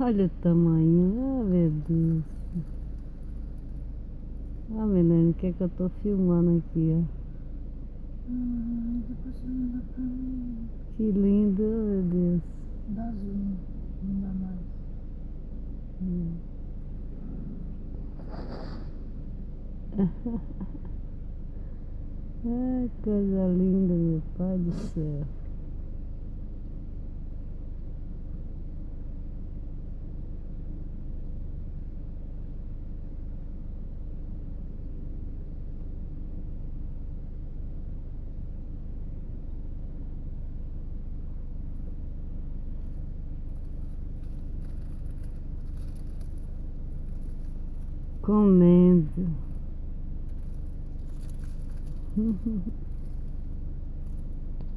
Olha o tamanho, ah meu Deus. Ah menino, o que é que eu tô filmando aqui, ó? Depois você manda pra mim. Que lindo, oh, meu Deus. Dá zoom, não dá mais. Ai, coisa linda, meu pai do céu. Comendo.